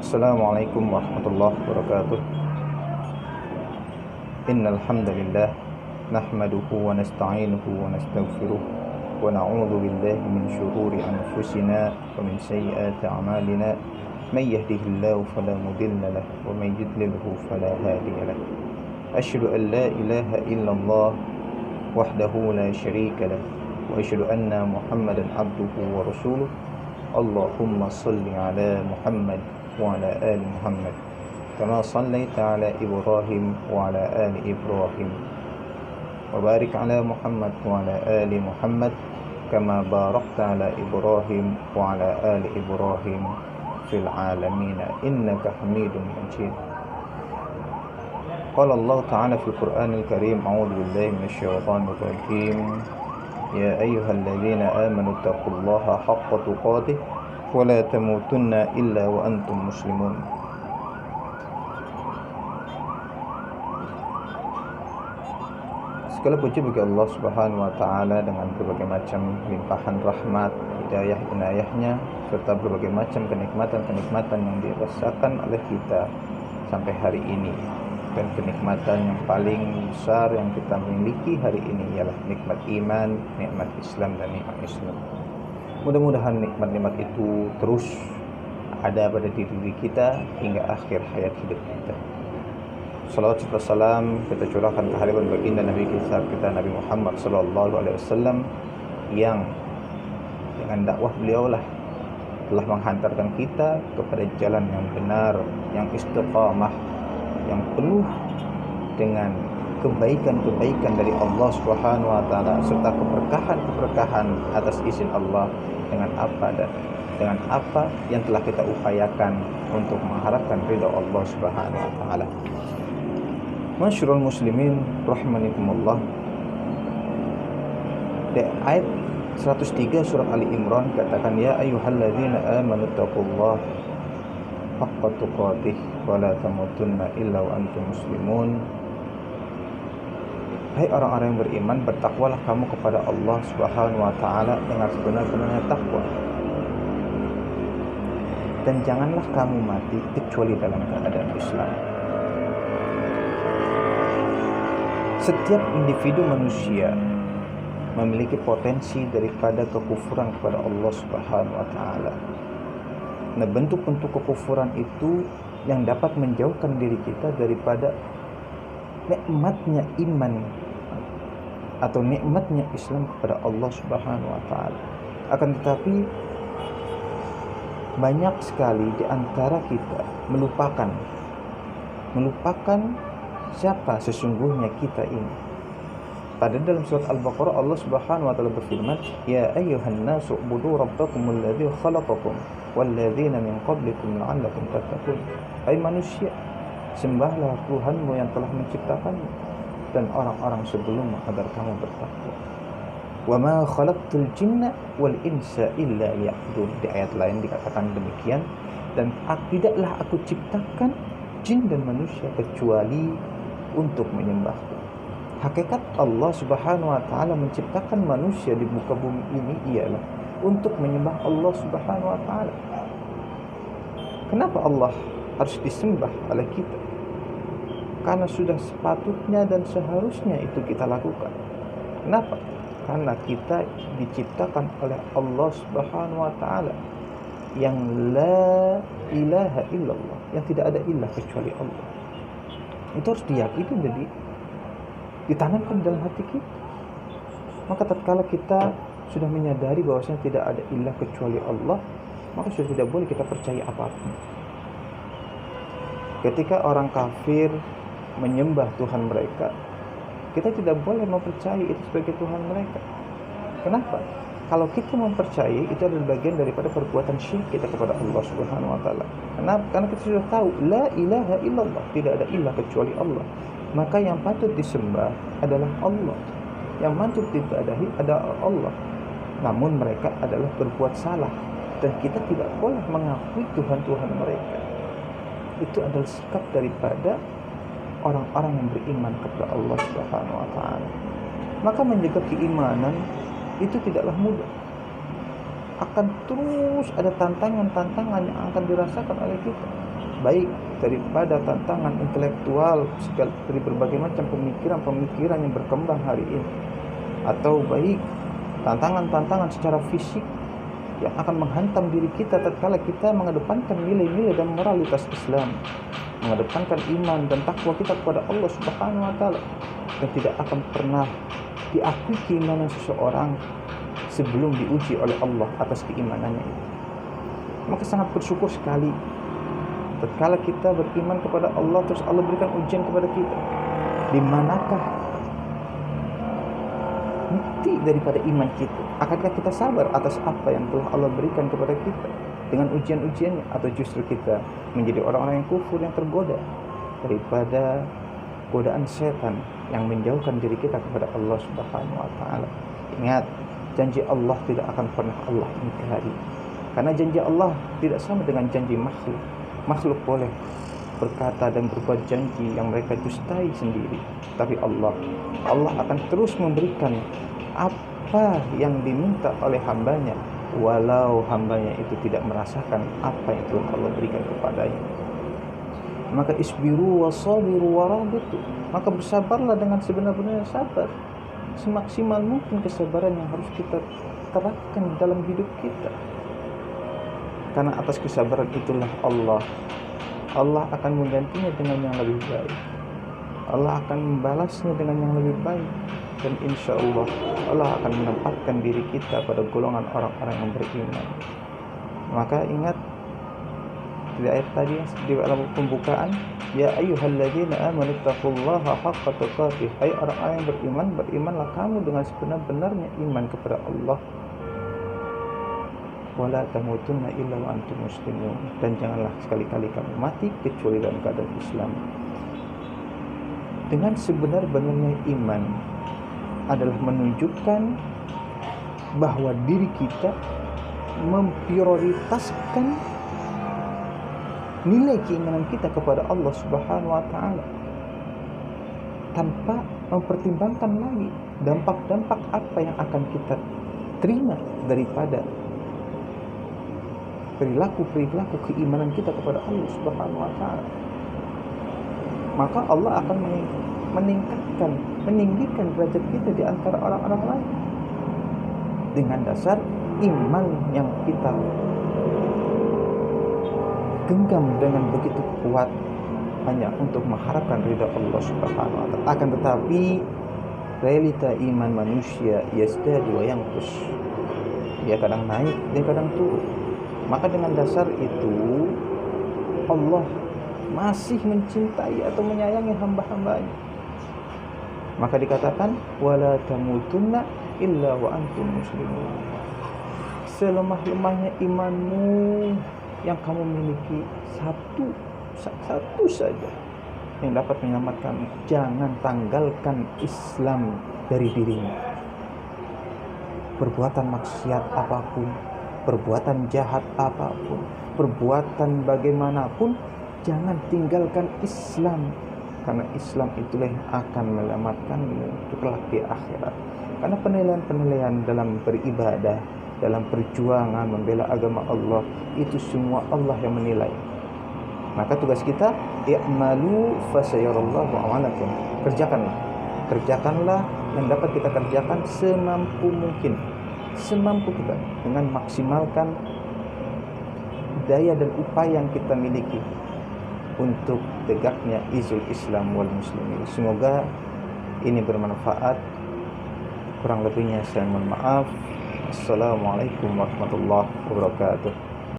Assalamualaikum warahmatullahi wabarakatuh. Innal hamdalillah nahmaduhu wa nasta'inuhu wa nastaghfiruh wa na'udzu billahi min shururi anfusina wa min sayyiati a'malina. May yahdihillahu fala mudilla lahu wa may yudlilhu fala hadiya lahu. Asyhadu an la ilaha illallah wahdahu la syarika lahu wa asyhadu anna Muhammadan abduhu wa rasuluh. Allahumma shalli ala Muhammad wa ala ali Muhammad kama shallaita ala Ibrahim wa ala ali Ibrahim wa barik ala Muhammad wa ala ali Muhammad kama barakta ala Ibrahim wa ala ali Ibrahim fil alamin innaka Hamidum Majid. Qala Allah ta'ala fil Qur'anil Karim, a'udzu billahi minasyaitonir rajim. Ya ayyuhalladzina amanu taqullaha haqqa tuqatih wa la tamutunna illa wa antum muslimun. Segala puji bagi Allah Subhanahu wa taala dengan berbagai macam limpahan rahmat, hidayah, inayahnya serta berbagai macam kenikmatan-kenikmatan yang dirasakan oleh kita sampai hari ini. Dan kenikmatan yang paling besar yang kita miliki hari ini ialah nikmat iman, nikmat Islam dan nikmat Islam. Mudah-mudahan nikmat-nikmat itu terus ada pada diri kita hingga akhir hayat hidup kita. Salawat serta salam kita curahkan ke hadirat baginda Nabi kita Nabi Muhammad sallallahu alaihi wasallam yang dengan dakwah beliaulah telah menghantarkan kita kepada jalan yang benar, yang istiqamah, yang penuh dengan kebaikan-kebaikan dari Allah Subhanahu wa taala serta keberkahan-keberkahan atas izin Allah dengan apa yang telah kita upayakan untuk mengharapkan ridha Allah Subhanahu wa taala. Masyarul muslimin rahimanikumullah. Di ayat 103 surat Ali Imran katakan, ya ayyuhalladzina amanu taqullaha haqqa tuqatih wa la tamutunna illa wa antum muslimun. Hai orang-orang yang beriman, bertakwalah kamu kepada Allah Subhanahu wa taala dengan sebenar-benarnya takwa. Dan janganlah kamu mati kecuali dalam keadaan Islam. Setiap individu manusia memiliki potensi daripada kekufuran kepada Allah Subhanahu wa taala. Nah, bentuk-bentuk kekufuran itu yang dapat menjauhkan diri kita daripada nikmatnya iman atau nikmatnya Islam kepada Allah Subhanahu wa taala. Akan tetapi banyak sekali di antara kita melupakan siapa sesungguhnya kita ini. Pada dalam surat Al-Baqarah Allah Subhanahu wa taala berfirman, ya ayyuhan nasu ubudu rabbakumul ladzi khalaqakum walladzina min qablikum la'allakum tattaqun. Hai manusia, sembahlah Tuhanmu yang telah menciptakanmu dan orang-orang sebelummu agar kamu bertakwa. Wa ma khalaqtul jinna wal insa illa liya'budun. Di ayat lain dikatakan demikian, dan tidaklah aku ciptakan jin dan manusia kecuali untuk menyembahku. Hakikat Allah Subhanahu wa taala menciptakan manusia di muka bumi ini ialah untuk menyembah Allah Subhanahu wa taala. Kenapa Allah harus disembah oleh kita? Karena sudah sepatutnya dan seharusnya itu kita lakukan. Kenapa? Karena kita diciptakan oleh Allah Subhanahu wa taala yang la ilaha illallah, yang tidak ada ilah kecuali Allah. Itu harus diyakini dan ditanamkan dalam hati kita. Maka tatkala kita sudah menyadari bahwasanya tidak ada ilah kecuali Allah, maka sudah tidak boleh kita percaya apapun. Ketika orang kafir menyembah Tuhan mereka, kita tidak boleh mempercayai itu sebagai Tuhan mereka. Kenapa? Kalau kita mempercayai, itu adalah bagian daripada perbuatan syirik kita kepada Allah Subhanahu wa taala. Kenapa? Karena kita sudah tahu la ilaha illallah, tidak ada ilah kecuali Allah. Maka yang patut disembah adalah Allah, yang patut diibadahi adalah Allah. Namun mereka adalah berbuat salah, dan kita tidak boleh mengakui Tuhan-Tuhan mereka. Itu adalah sikap daripada orang-orang yang beriman kepada Allah Subhanahu wa taala. Maka menjaga keimanan itu tidaklah mudah. akan terus ada tantangan-tantangan yang akan dirasakan oleh kita, baik daripada tantangan intelektual dari berbagai macam pemikiran-pemikiran yang berkembang hari ini, atau baik tantangan-tantangan secara fisik yang akan menghantam diri kita tatkala kita mengedepankan nilai-nilai dan moralitas Islam, mengedepankan iman dan takwa kita kepada Allah Subhanahu wa taala, dan tidak akan pernah diakui keimanan seseorang sebelum diuji oleh Allah atas keimanannya itu. Maka sangat bersyukur sekali tatkala kita beriman kepada Allah, terus Allah berikan ujian kepada kita. Di manakah bukti daripada iman kita? Akankah kita sabar atas apa yang telah Allah berikan kepada kita dengan ujian-ujiannya, atau justru kita menjadi orang-orang yang kufur, yang tergoda daripada godaan setan yang menjauhkan diri kita kepada Allah Subhanahu wa taala? Ingat, janji Allah tidak akan pernah Allah ingkari, karena janji Allah tidak sama dengan janji makhluk. Makhluk boleh berkata dan berbuat janji yang mereka dustai sendiri, tapi Allah akan terus memberikan apa yang diminta oleh hambanya, walau hambanya itu tidak merasakan apa yang telah Allah berikan kepadanya. Maka isbiru wasabiru warabitu, maka bersabarlah dengan sebenar-benarnya sabar, semaksimal mungkin kesabaran yang harus kita terapkan dalam hidup kita. Karena atas kesabaran itulah Allah akan menggantinya dengan yang lebih baik. Allah akan membalasnya dengan yang lebih baik, dan insya Allah Allah akan menempatkan diri kita pada golongan orang-orang yang beriman. Maka ingat di ayat tadi di dalam pembukaan, ya ayyuhalladzina amanu taqullaha haqqa tuqatih, hai orang-orang yang beriman, berimanlah kamu dengan sebenar-benarnya iman kepada Allah. Wala tamutunna illa wa antum muslimun, dan janganlah sekali-kali kamu mati kecuali dalam keadaan Islam. Dengan sebenar-benarnya iman adalah menunjukkan bahwa diri kita memprioritaskan nilai keimanan kita kepada Allah Subhanahu wa taala, tanpa mempertimbangkan lagi dampak-dampak apa yang akan kita terima daripada perilaku keimanan kita kepada Allah Subhanahu wa taala. Maka Allah akan meninggikan derajat kita di antara orang-orang lain dengan dasar iman yang kita genggam dengan begitu kuat hanya untuk mengharapkan ridha Allah Subhanahu wa taala. Akan tetapi realita iman manusia yazdadu wa yanqus, dia kadang naik, dia kadang turun. Maka dengan dasar itu Allah masih mencintai atau menyayangi hamba-hambanya. Maka dikatakan wala tamutunna illa wa antum muslimun. Selemah-lemahnya imanmu yang kamu miliki, satu saja yang dapat menyelamatkan, jangan tanggalkan Islam dari dirimu. Perbuatan maksiat apapun, perbuatan jahat apapun, perbuatan bagaimanapun, jangan tinggalkan Islam, karena Islam itulah yang akan menyelamatkanmu kelak di akhirat. Karena penilaian-penilaian dalam beribadah, dalam perjuangan membela agama Allah, itu semua Allah yang menilai. Maka tugas kita, i'malu fasayarallahu a'malakum. Kerjakanlah yang dapat kita kerjakan semampu mungkin, semampu kita, dengan maksimalkan daya dan upaya yang kita miliki untuk tegaknya izul Islam wal muslimin. Semoga ini bermanfaat. Kurang lebihnya saya mohon maaf. Assalamualaikum warahmatullahi wabarakatuh.